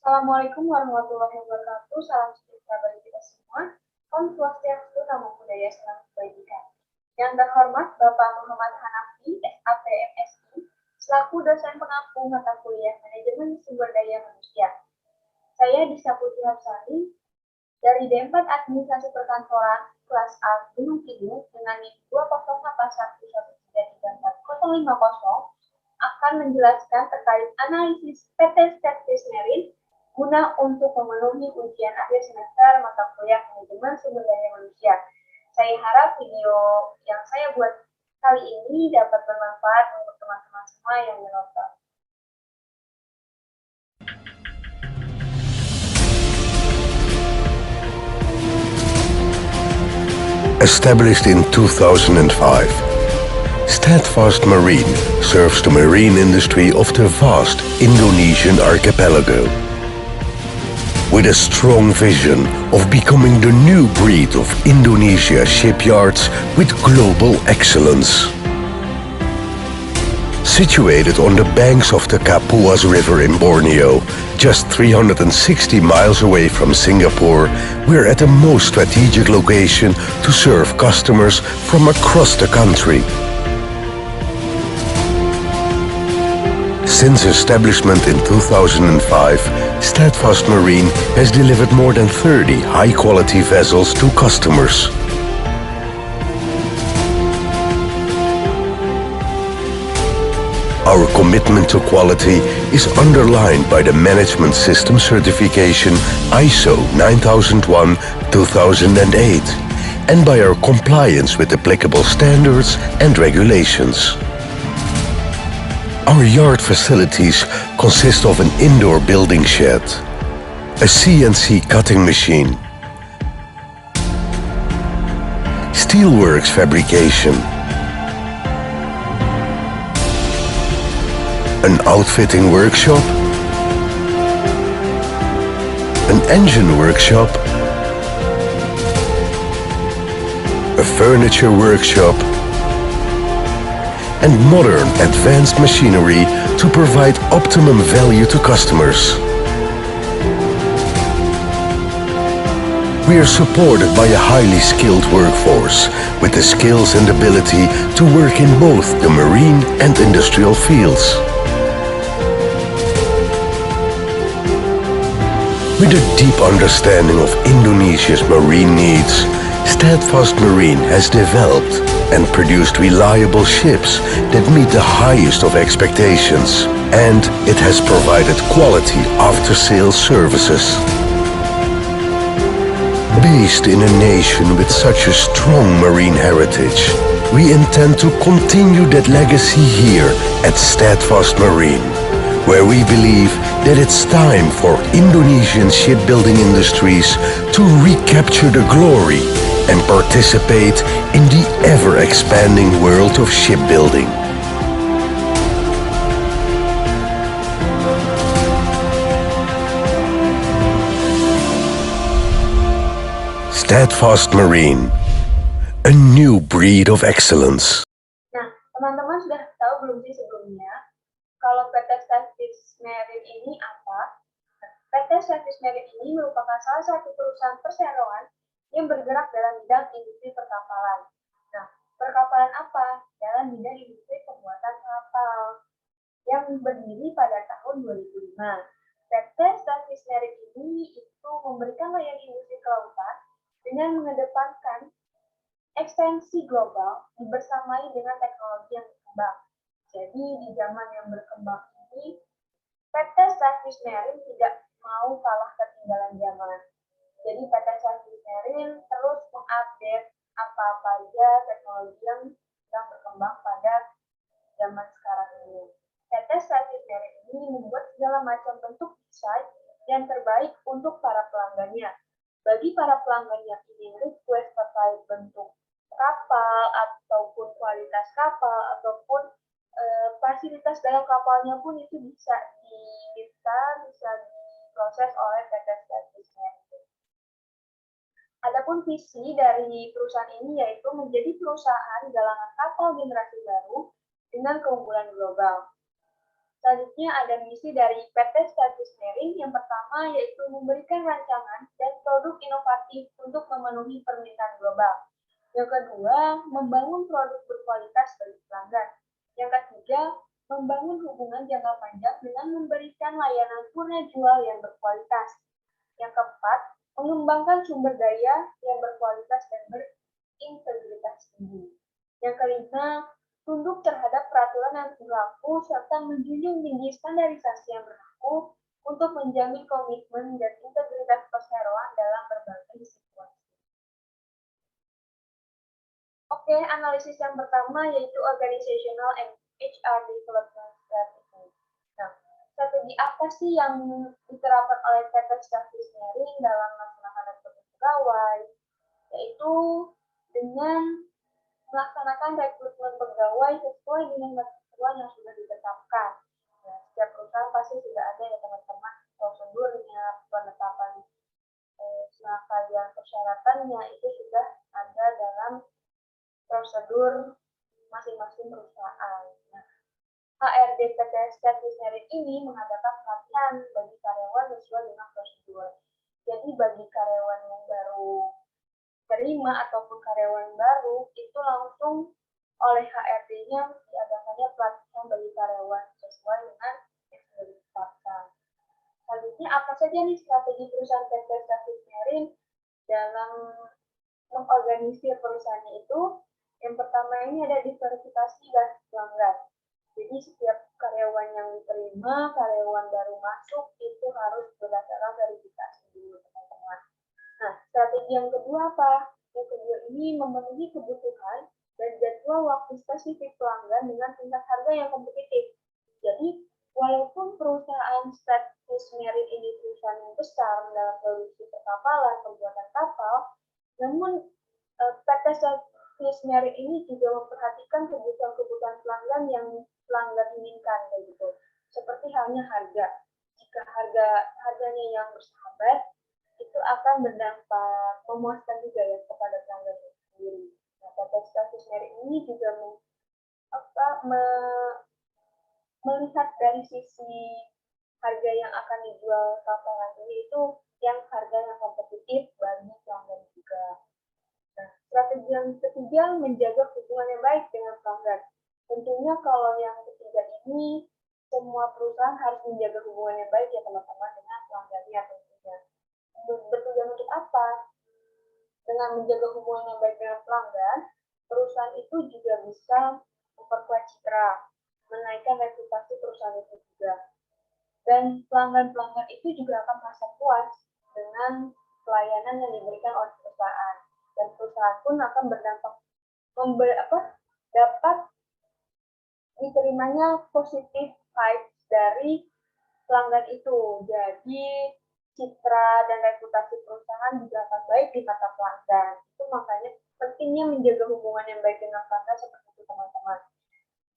Assalamualaikum warahmatullahi wabarakatuh. Salam sejahtera bagi kita semua. Om Swastiastu, Namo Buddhaya, Salam Kebajikan. Yang terhormat Bapak Muhammad Hanafi, SAP MSI, selaku dosen pengampu mata kuliah Manajemen Sumber Daya Manusia. Saya Disa Putri Hapsari dari D4 Administrasi Perkantoran kelas A Gunung Kidul dengan NIM 20811334050 akan menjelaskan terkait analisis PT Statis Merin guna untuk memenuhi ujian akhir semester mata kuliah Manajemen Sumber Daya Manusia. Saya harap video yang saya buat kali ini dapat bermanfaat untuk teman-teman semua yang menonton. Established in 2005, Steadfast Marine serves the marine industry of the vast Indonesian archipelago. With a strong vision of becoming the new breed of Indonesia shipyards with global excellence. Situated on the banks of the Kapuas River in Borneo, just 360 miles away from Singapore, we're at the most strategic location to serve customers from across the country. Since establishment in 2005, Steadfast Marine has delivered more than 30 high-quality vessels to customers. Our commitment to quality is underlined by the Management System Certification ISO 9001-2008 and by our compliance with applicable standards and regulations. Our yard facilities consist of an indoor building shed, a CNC cutting machine, steelworks fabrication, an outfitting workshop, an engine workshop, a furniture workshop, and modern advanced machinery to provide optimum value to customers. We are supported by a highly skilled workforce with the skills and ability to work in both the marine and industrial fields. With a deep understanding of Indonesia's marine needs, Steadfast Marine has developed and produced reliable ships that meet the highest of expectations, and it has provided quality after-sales services. Based in a nation with such a strong marine heritage, we intend to continue that legacy here at Steadfast Marine, where we believe that it's time for Indonesian shipbuilding industries to recapture the glory and participate in the ever-expanding world of shipbuilding. Steadfast Marine, a new breed of excellence. Nah, teman-teman sudah tahu belum sih sebelumnya kalau PT Statis Merin ini apa? PT Statis Merin ini merupakan salah satu perusahaan perseroan yang bergerak dalam bidang industri perkapalan. Nah, perkapalan apa? Dalam bidang industri pembuatan kapal yang berdiri pada tahun 2005. PT Statis Merin ini itu memberikan layanan industri kelautan dengan mengedepankan ekstensi global dibersamai dengan teknologi yang berkembang. Jadi di zaman yang berkembang ini, PT Statis Merin tidak mau kalah ketinggalan zaman. Jadi PT Statis Merin terus mengupdate apa-apa aja teknologi yang sedang berkembang pada zaman sekarang ini. PT Statis Merin ini membuat segala macam bentuk desain yang terbaik untuk para pelanggannya. Bagi para pelanggan yang ingin request terkait bentuk kapal ataupun kualitas kapal ataupun fasilitas dalam kapalnya pun itu bisa diproses oleh PT Statis Merin. Adapun visi dari perusahaan ini yaitu menjadi perusahaan galangan kapal generasi baru dengan keunggulan global. Selanjutnya ada misi dari PT Service Marine. Yang pertama yaitu memberikan rancangan dan produk inovatif untuk memenuhi permintaan global. Yang kedua, membangun produk berkualitas bagi pelanggan. Yang ketiga, membangun hubungan jangka panjang dengan memberikan layanan purna jual yang berkualitas. Yang keempat, mengembangkan sumber daya yang berkualitas dan berintegritas tinggi. Yang kelima, tunduk terhadap peraturan yang berlaku serta menjunjung tinggi standarisasi yang berlaku untuk menjamin komitmen dan integritas perseroan dalam berbagai situasi. Oke, analisis yang pertama yaitu Organizational and HR Development Strategy. Nah, strategi apa sih yang diterapkan oleh PT Service Marine dalam melaksanakan rekrutmen pegawai? Yaitu dengan melaksanakan rekrutmen pegawai sesuai dengan ketentuan yang sudah ditetapkan. Nah, setiap perusahaan pasti sudah ada ya teman-teman prosedurnya, penetapan serangkaian persyaratannya itu sudah ada dalam prosedur masing-masing perusahaan. Nah, HRD PT Service Marine ini mengadakan pelatihan bagi karyawan sesuai dengan prosedur. Jadi bagi karyawan yang baru terima ataupun karyawan baru itu langsung oleh HRD-nya diadakannya pelatihan bagi karyawan sesuai dengan yang sudah ditetapkan. Selanjutnya apa saja nih strategi perusahaan PT Service Marine dalam mengorganisir perusahaannya itu? Yang pertama ini ada diversifikasi dan pelanggan. Jadi setiap karyawan yang diterima, karyawan baru masuk itu harus berdasarkan verifikasi dulu teman-teman. Nah, strategi yang kedua apa? Yang kedua ini memenuhi kebutuhan dan jadwal waktu spesifik pelanggan dengan tingkat harga yang kompetitif. Jadi, walaupun perusahaan Service Marine ini perusahaan yang besar dalam produksi perkapalan, pembuatan kapal, namun PT Service Marine ini juga memperhatikan kebutuhan-kebutuhan pelanggan yang pelanggan inginkan, begitu. Seperti halnya harga. Jika harganya yang bersahabat, itu akan berdampak memuaskan juga ya kepada pelanggan itu sendiri. Nah, PT Service Marine ini juga melihat dari sisi harga yang akan dijual kapalan ini itu yang harga yang kompetitif bagi pelanggan juga. Nah, strategi yang ketiga menjaga hubungan yang baik dengan pelanggan. Tentunya kalau yang ketiga ini semua perusahaan harus menjaga hubungan yang baik ya teman-teman dengan pelanggannya tentunya. Bertujuan untuk apa? Dengan menjaga hubungan yang baik dengan pelanggan, perusahaan itu juga bisa memperkuat citra, menaikkan reputasi perusahaan itu juga. Dan pelanggan-pelanggan itu juga akan merasa puas dengan pelayanan yang diberikan oleh perusahaan. Dan perusahaan pun akan berdampak dapat diterimanya positif vibes dari pelanggan itu. Jadi citra dan reputasi perusahaan juga akan baik di mata pelanggan. Itu makanya pentingnya menjaga hubungan yang baik dengan pelanggan seperti itu teman-teman.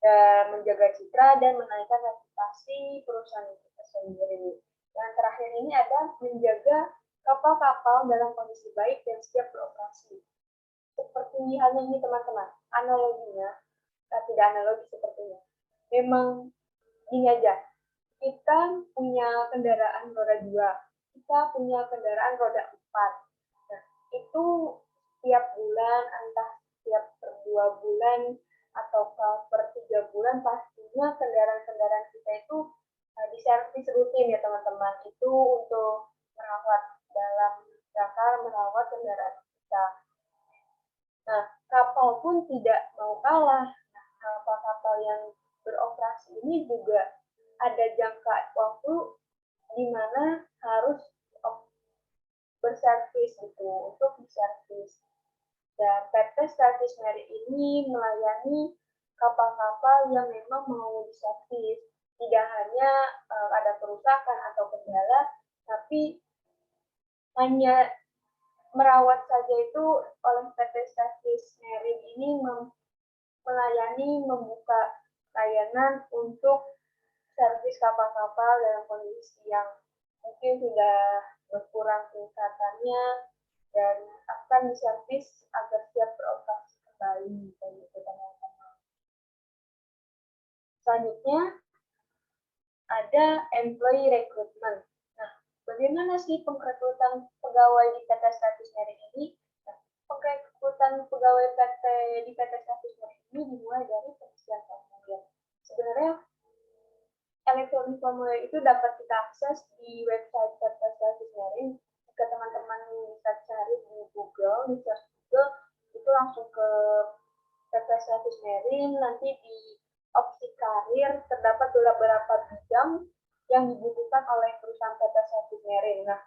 Dan menjaga citra dan menaikkan reputasi perusahaan itu sendiri. Dan terakhir ini ada menjaga kapal-kapal dalam kondisi baik dan siap beroperasi. Seperti halnya ini teman-teman, analoginya, tidak analogi sepertinya. Memang ini aja, kita punya kendaraan roda 2, kita punya kendaraan roda 4. Nah, itu setiap bulan, entah setiap per 2 bulan, atau per 3 bulan, pastinya kendaraan-kendaraan kita itu diservis rutin ya teman-teman. Itu untuk merawat dalam rangka merawat kendaraan kita. Nah, kapal pun tidak mau kalah. Nah, kapal-kapal yang beroperasi ini juga ada jangka waktu di mana harus berservis gitu, untuk diservis. Dan PT Service Marine ini melayani kapal-kapal yang memang mau diservis. Tidak hanya ada kerusakan atau kendala, tapi hanya merawat saja itu oleh PT Service Marine ini melayani, membuka layanan untuk servis kapal-kapal dalam kondisi yang mungkin sudah berkurang tingkatannya dan akan diservis agar siap beroperasi kembali. Gitu, teman-teman. Selanjutnya, ada employee recruitment. Nah, bagaimana sih pengrekrutan pegawai di PT Status Merit ini? Nah, pengrekrutan pegawai di PT Status Merit ini dimulai dari pengisian formulir. Sebenarnya elektronik formulir itu dapat kita akses di website PT Status Merit. Jika teman-teman bisa cari di Google, di search Google, itu langsung ke PT Status Merit, nanti di opsi karir terdapat beberapa bidang yang dibutuhkan oleh perusahaan PT Status Merit. Nah,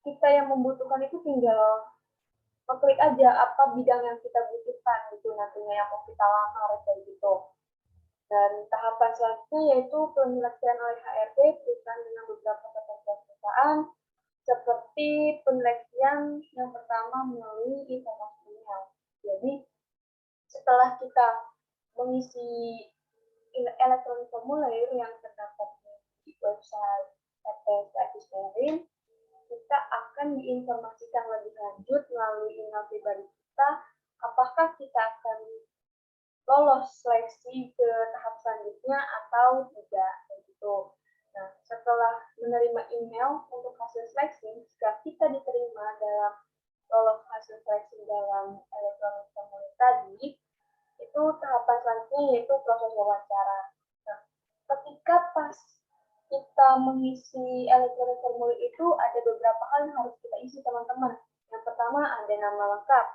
kita yang membutuhkan itu tinggal klik aja apa bidang yang kita butuhkan gitu nantinya yang mau kita lamar kayak gitu. Dan tahapan selanjutnya yaitu penyeleksian oleh HRD perusahaan dengan beberapa ketentuan perusahaan seperti penyeleksian yang pertama melalui informasi email. Jadi setelah kita mengisi elektronik formulir yang terdapat di website PT Status Merit, kita akan diinformasikan lebih lanjut melalui email pribadi kita apakah kita akan lolos seleksi ke tahap selanjutnya atau tidak begitu. Nah, setelah menerima email untuk hasil seleksi, jika kita diterima dalam lolos hasil seleksi dalam elektronik formulir tadi, itu tahapan selanjutnya yaitu proses wawancara. Nah, ketika pas kita mengisi elektronik formulir itu ada beberapa hal yang harus kita isi teman-teman. Yang pertama ada nama lengkap,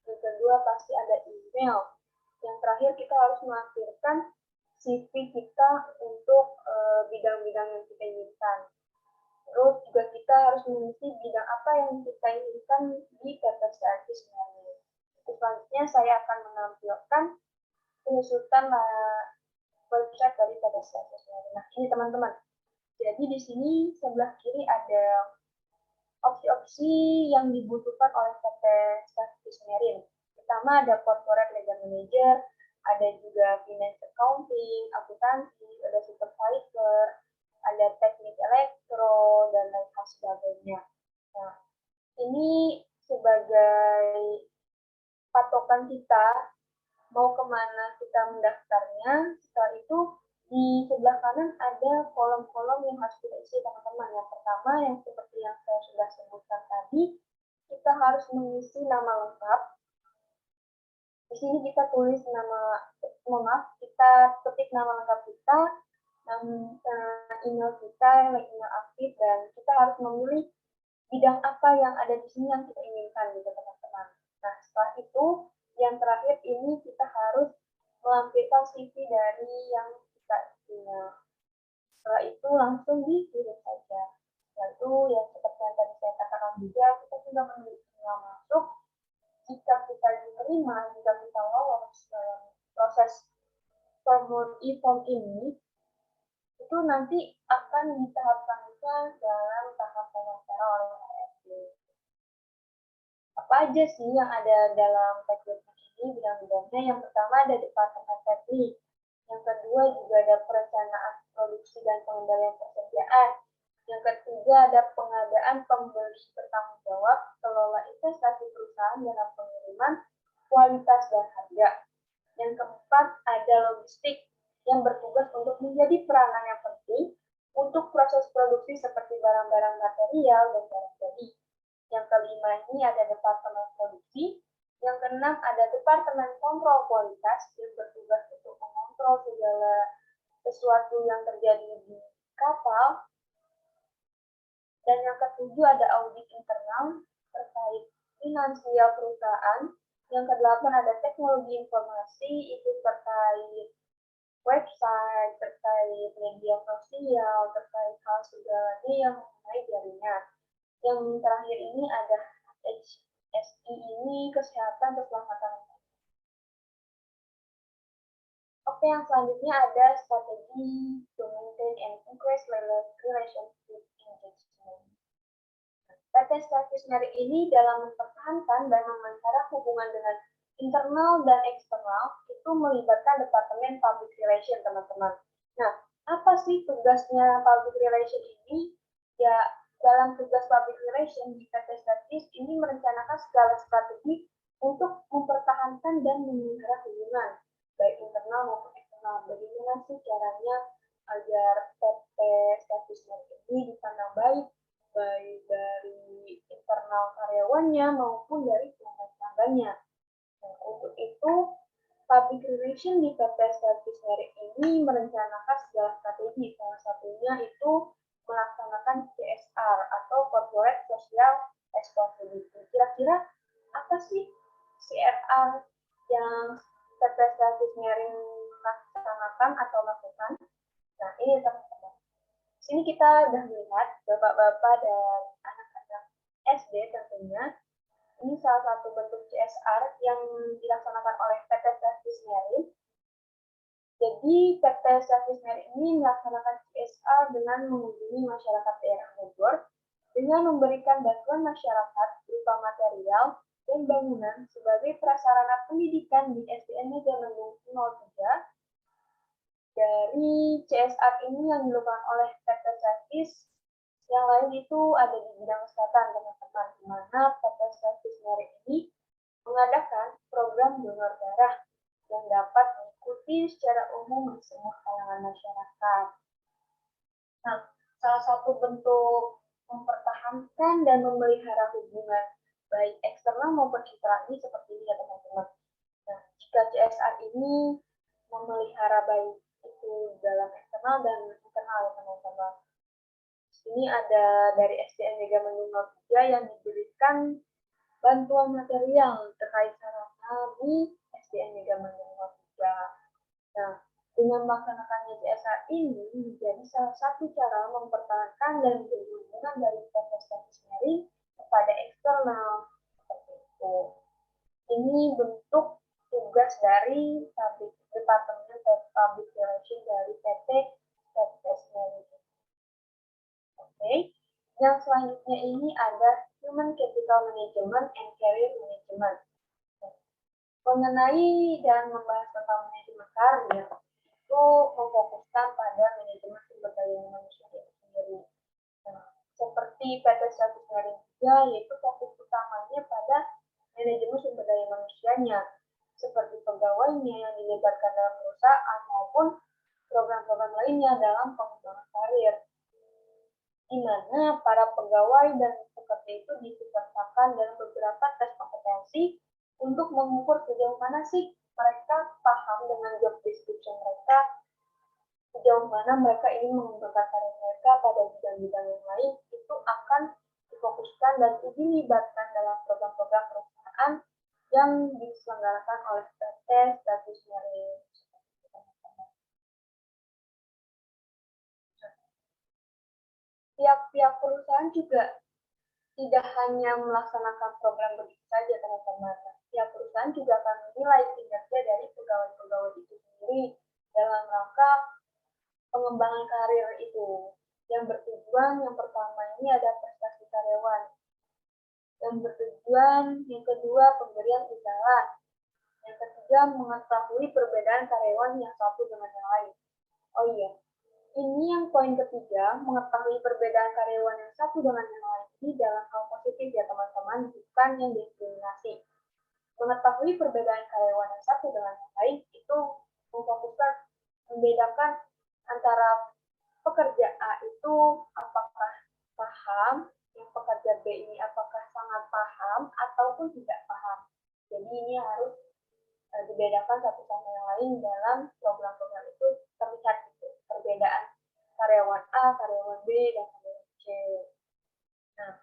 yang kedua pasti ada email, yang terakhir kita harus melampirkan CV kita untuk bidang-bidang yang kita inginkan. Terus juga kita harus mengisi bidang apa yang kita inginkan di PT Status Merit. Selanjutnya saya akan menampilkan pengusutan website dari PT Status Merit. Nah, ini teman-teman. Jadi di sini sebelah kiri ada opsi-opsi yang dibutuhkan oleh PT Status Merit. Pertama ada corporate legal manager, ada juga finance accounting, akuntansi, ada supervisor, ada teknik elektro, dan lain sebagainya. Nah, ini sebagai patokan kita mau kemana kita mendaftarnya. Setelah itu di sebelah kanan ada kolom-kolom yang harus kita isi teman-teman. Yang pertama yang seperti yang saya sudah sebutkan tadi, kita harus mengisi nama lengkap. Di sini kita tulis kita ketik nama lengkap kita, email kita, email aktif, dan kita harus memilih bidang apa yang ada di sini yang kita inginkan gitu teman-teman. Nah, setelah itu yang terakhir ini kita harus melampirkan CV dari yang kita punya. Setelah itu langsung dikirim saja. Lalu yang seperti yang tadi saya katakan juga, kita sudah memiliki email masuk. Jika kita diterima, jika kita lolos dalam proses formulir e-form ini, itu nanti akan ditahapkan dalam tahap wawancara oleh HRD. Apa aja sih yang ada dalam rekrutmen ini bidang-bidangnya? Yang pertama ada departemen teknik, yang kedua juga ada perencanaan produksi dan pengendalian persediaan, yang ketiga ada pengadaan pembeli bertanggung jawab, kelola investasi perusahaan dalam pengiriman, kualitas dan harga. Yang keempat ada logistik yang bertugas untuk menjadi peranan yang penting untuk proses produksi seperti barang-barang material dan barang jadi. Yang kelima ini ada departemen produksi. Yang keenam ada departemen kontrol kualitas yang bertugas untuk mengontrol segala sesuatu yang terjadi di kapal. Dan yang ketujuh ada audit internal terkait finansial perusahaan. Yang kedelapan ada teknologi informasi, itu terkait website, terkait media sosial, terkait hal segalanya yang mengenai jaringan. Yang terakhir ini ada HSI ini kesehatan keselamatan. Oke, yang selanjutnya ada strategi to maintain and increase relationship engagement. PT Status Merit ini dalam mempertahankan dan memelihara hubungan dengan internal dan eksternal itu melibatkan Departemen Public Relation, teman-teman. Nah, apa sih tugasnya Public Relation ini? Ya, dalam tugas Public Relation di PT Statis ini merencanakan segala strategi untuk mempertahankan dan memelihara hubungan, baik internal maupun eksternal Nah, bagaimana sih caranya agar PT Statis Merit ini dipandang baik, baik dari internal karyawannya maupun dari pelanggan-pelanggannya. Nah, untuk itu, public relation di PT Statis Merit ini merencanakan segala strategi, salah satunya itu melaksanakan CSR atau Corporate Social Responsibility. Kira-kira apa sih CSR yang PT Statis Merit laksanakan atau lakukan? Nah, ini teman-teman. Sini kita sudah melihat bapak-bapak dan anak-anak SD tentunya. Ini salah satu bentuk CSR yang dilaksanakan oleh PT Statis Merit. Jadi PT Statis Merit ini melaksanakan CSR dengan mengunjungi masyarakat daerah Bogor dengan memberikan bantuan masyarakat berupa material dan bangunan sebagai prasarana pendidikan di SDN Megamendung 03. Dari CSR ini yang dilakukan oleh PT Statis, yang lain itu ada di bidang kesehatan, teman-teman, di mana PT Statis Merit ini mengadakan program donor darah yang dapat diikuti secara umum di semua kalangan masyarakat. Nah, salah satu bentuk mempertahankan dan memelihara hubungan baik eksternal maupun internal ini seperti ini ya teman-teman. Nah, jika CSR ini memelihara baik itu dalam eksternal dan internal ya teman-teman. Ini ada dari SDN Megamendung 03 yang diberikan bantuan material terkait sarana di SDN Megamendung 03. Nah, dengan melaksanakannya CSR ini menjadi salah satu cara mempertahankan dan menjaga dari PT Statis Merit kepada eksternal seperti itu. Ini bentuk tugas dari Departemen Public Relations dari PT Statis Merit. Oke. Yang selanjutnya ini ada Human Capital Management and Career Management. Mengenai dan membahas tentang manajemen karir, itu memfokuskan pada manajemen sumber daya manusia itu sendiri. Nah, seperti PT Statis Merit juga, yaitu fokus utamanya pada manajemen sumber daya manusianya, seperti pegawainya yang dilibatkan dalam perusahaan maupun program-program lainnya dalam pengembangan karir, di mana para pegawai dan pekerja itu disertakan dalam beberapa tes kompetensi untuk mengukur sejauh mana sih mereka paham dengan job description mereka, sejauh mana mereka ingin mengembangkan karir mereka pada bidang-bidang yang lain, itu akan difokuskan dan dilibatkan dalam program-program perusahaan yang diselenggarakan oleh PT Statis Merit. Pihak-pihak perusahaan juga tidak hanya melaksanakan program begitu saja, teman-teman. Pihak perusahaan juga akan menilai kinerja dari pegawai-pegawai itu sendiri dalam rangka pengembangan karir itu. Yang bertujuan yang pertama ini ada prestasi karyawan. Yang bertujuan yang kedua pemberian imbalan. Yang ketiga mengetahui perbedaan karyawan yang satu dengan yang lain. Oh iya, ini yang poin ketiga, mengetahui perbedaan karyawan yang satu dengan yang lain ini dalam hal positif ya teman-teman, bukan yang diskriminasi. Mengetahui perbedaan karyawan yang satu dengan yang lain itu memfokuskan membedakan antara pekerja A itu apakah paham, yang pekerja B ini apakah sangat paham ataupun tidak paham. Jadi ini harus dibedakan satu sama yang lain dalam program-program itu, terlihat gitu, perbedaan karyawan A, karyawan B, dan karyawan C. Nah,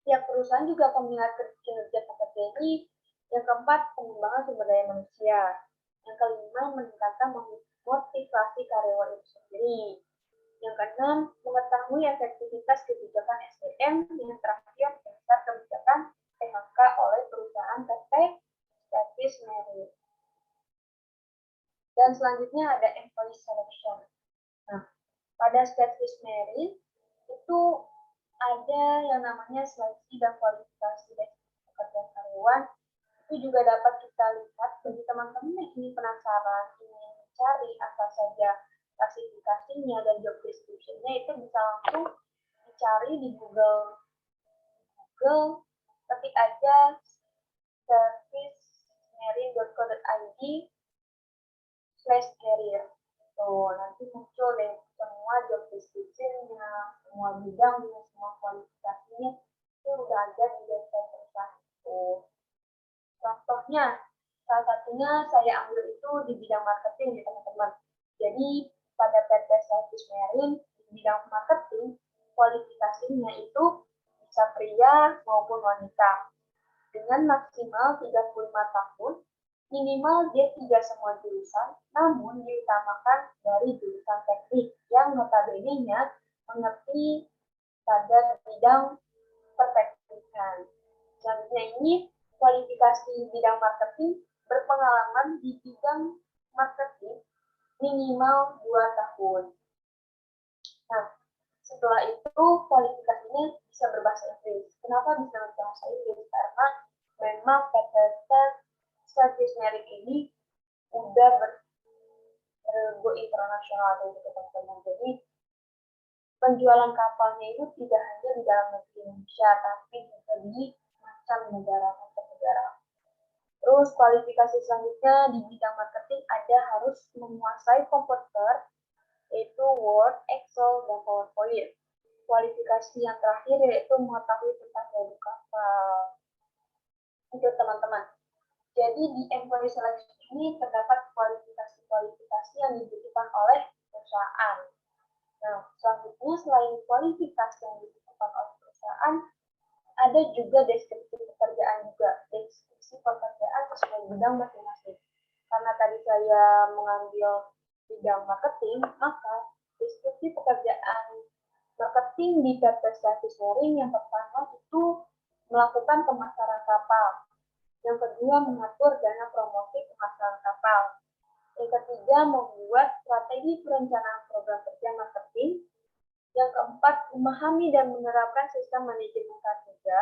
tiap perusahaan juga akan melihat kinerja pekerja ini. Yang keempat, pengembangan sumber daya manusia. Yang kelima, meningkatkan motivasi karyawan itu sendiri. Yang keenam, mengetahui efektivitas kebijakan SDM. Yang terakhir, dasar kebijakan PHK oleh perusahaan PT Statis Merit. Dan selanjutnya ada employee selection. Nah, pada Statis Merit itu ada yang namanya seleksi dan kualifikasi dari pekerjaan karyawan. Itu juga dapat kita lihat bagi teman-teman yang ingin penasaran, ingin mencari apa saja klasifikasinya dan job description-nya, itu bisa langsung dicari di Google, ketik aja statismerit.co.id career. Tuh, nanti muncul deh semua job description-nya, semua bidangnya, semua kualifikasinya, itu udah ada di website perusahaan itu. Contohnya, salah satunya saya ambil itu di bidang marketing ya teman-teman. Jadi pada PT Service Marine di bidang marketing, kualifikasinya itu bisa pria maupun wanita. Dengan maksimal 35 tahun, minimal D3 semua jurusan, namun diutamakan dari jurusan teknik yang notabene-nya mengerti pada bidang perteknikan. Selanjutnya ini kualifikasi bidang marketing berpengalaman di bidang marketing minimal 2 tahun. Nah, setelah itu kualifikasinya bisa berbahasa Inggris. Kenapa bisa berbahasa Inggris? Karena memang PTT Service Merit ini udah go internasional gitu teman-teman. Jadi penjualan kapalnya itu tidak hanya di dalam negeri Indonesia, tapi juga di macam negara. Terus kualifikasi selanjutnya di bidang marketing ada harus menguasai komputer, yaitu Word, Excel, dan PowerPoint. Kualifikasi yang terakhir yaitu mengetahui tentang produk kapal. Itu teman-teman. Jadi di employee selection ini terdapat kualifikasi yang dibutuhkan oleh perusahaan. Nah, selanjutnya selain kualifikasi yang dibutuhkan oleh perusahaan, ada juga deskripsi pekerjaan juga. Deskripsi pekerjaan sesuai bidang masing-masing. Karena tadi saya mengambil bidang marketing, maka deskripsi pekerjaan marketing di PT Service Marine yang pertama itu melakukan pemasaran kapal. Yang kedua, mengatur dana promosi pemasaran kapal. Yang ketiga, membuat strategi perencanaan program kerja marketing. Yang keempat, memahami dan menerapkan sistem manajemen kerja.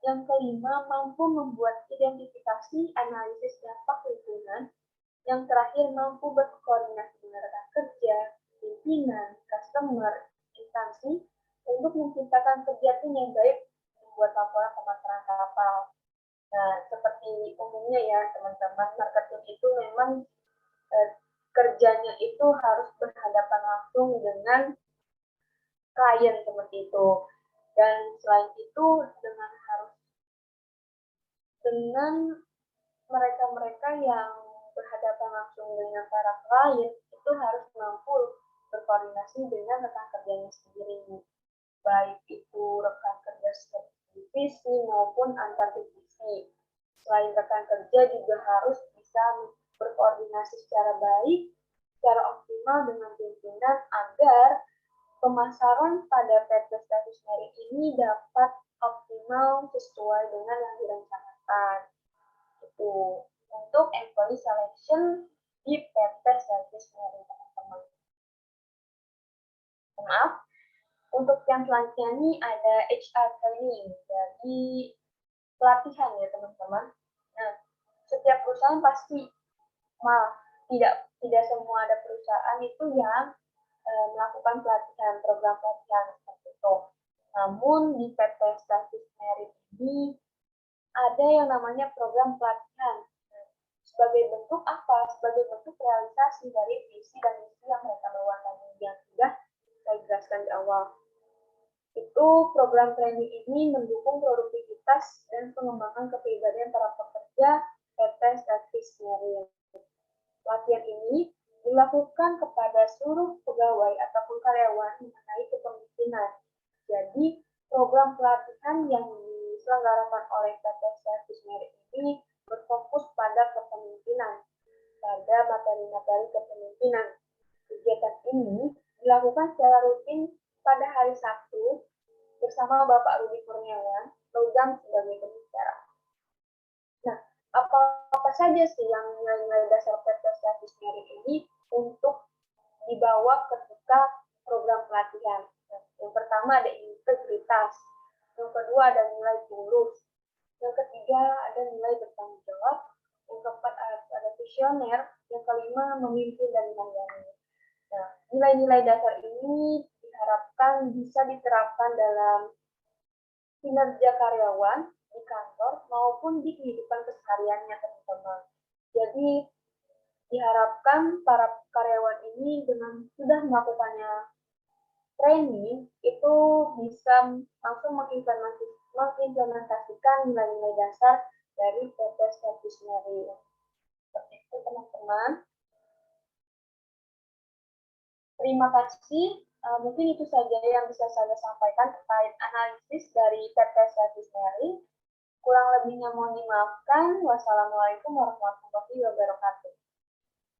Yang kelima, mampu membuat identifikasi analisis dampak lingkungan. Yang terakhir, mampu berkoordinasi dengan rekan kerja, pimpinan, customer, instansi untuk menciptakan kerja tim yang baik membuat laporan pemasaran kapal. Nah, seperti umumnya ya teman-teman, marketing itu memang kerjanya itu harus berhadapan langsung dengan klien seperti itu. Dan selain itu dengan mereka-mereka yang berhadapan langsung dengan para klien itu harus mampu berkoordinasi dengan rekan kerjanya sendiri, baik itu rekan kerja divisi maupun antar divisi. Selain rekan kerja juga harus bisa berkoordinasi secara baik, secara optimal dengan pimpinan agar pemasaran pada PT Service Merit ini dapat optimal sesuai dengan yang direncanakan. Itu untuk employee selection di PT Service Merit, teman-teman. Maaf, untuk yang selanjutnya ini ada HR training, jadi pelatihan ya teman-teman. Nah, setiap perusahaan pasti tidak semua ada perusahaan itu yang melakukan program pelatihan seperti itu. Namun di PT Service Merit ini ada yang namanya program pelatihan. Sebagai bentuk apa? Sebagai bentuk realisasi dari visi dan misi yang mereka bawa tadi yang sudah saya jelaskan di awal. Itu program training ini mendukung produktivitas dan pengembangan kepribadian para pekerja PT Service Merit. Pelatihan ini dilakukan kepada seluruh pegawai ataupun karyawan mengenai kepemimpinan. Jadi, program pelatihan yang diselenggarakan oleh PT Service Merit ini berfokus pada kepemimpinan, pada materi-materi kepemimpinan. Kegiatan ini dilakukan secara rutin pada hari Sabtu bersama Bapak Rudi Kurniawan, Logam sebagai pembicara. Nah, apa saja sih yang nilai-nilai dasar PT Service Merit ini untuk dibawa ketika program pelatihan? Yang pertama ada integritas, yang kedua ada nilai tulus, yang ketiga ada nilai bertanggung jawab, yang keempat ada visioner, yang kelima memimpin dan melayani. Nah, nilai-nilai dasar ini diharapkan bisa diterapkan dalam kinerja karyawan di kantor maupun di kehidupan kesehariannya teman-teman. Jadi Diharapkan para karyawan ini dengan sudah melakukannya training itu bisa langsung mengimplementasikan nilai-nilai dasar dari PT Service Merit. Seperti itu teman-teman. Terima kasih. Mungkin itu saja yang bisa saya sampaikan terkait analisis dari PT Service Merit. Kurang lebihnya mohon dimaafkan. Wassalamualaikum warahmatullahi wabarakatuh.